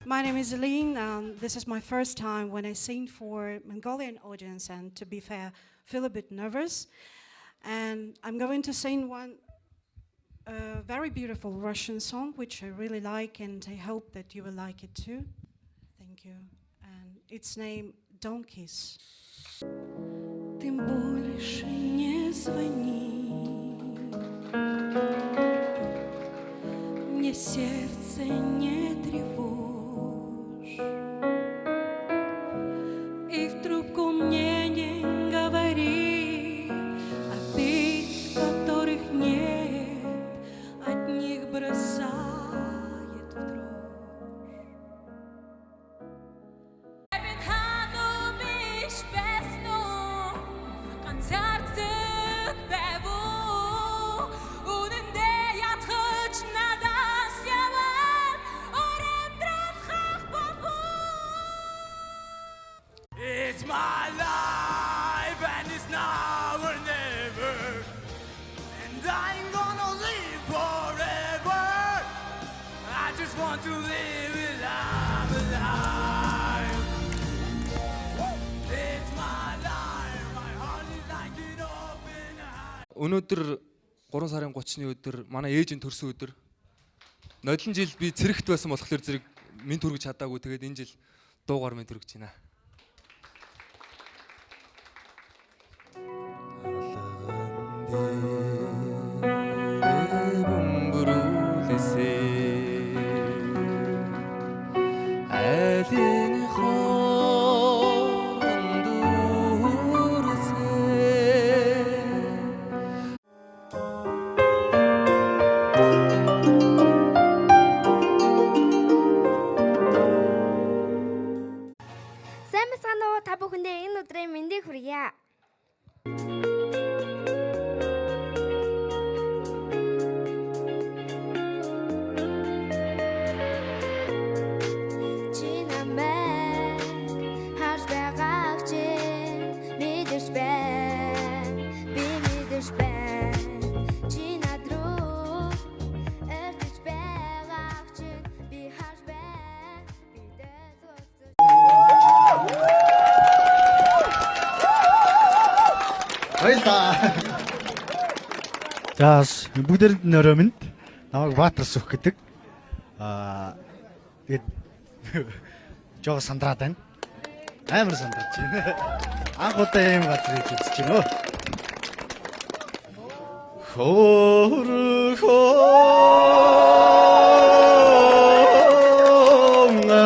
My name is Aline. This is my first time when I sing for Mongolian audience, and to be fair, feel a bit nervous. And I'm going to sing one very beautiful Russian song, which I really like, and I hope that you will like it too. Thank you. And its name "Don't Kiss". Ты больше не звони, мне сердце не тревожь, и в трубку мне не говори обид, которых нет, от них бросает в дрожь. It's my life and it's now or never, and I'm gonna live forever. I just want to live it, I'm alive. It's my life, my heart is like an open eye. Өнөөдөр 3 сарын 30-ны өдөр манай ээжийн төрсөн өдөр. Нодлон жил би цэрэгт байсан болохоор зэрэг минь төргөж чадаагүй. Тэгээд энэ жил дуугаар минь төргөж байна. Сайн байна уу та бүхэндээ энэ өдрийн мэндийг хүргье. За бүгдээрэнд нөрөө минь намайг Баатар сүх гэдэг. Тэгээд жоо сандраад байна. Амар сандраж байна. Анх удаа ийм газар хийж үзэж байна. Хоо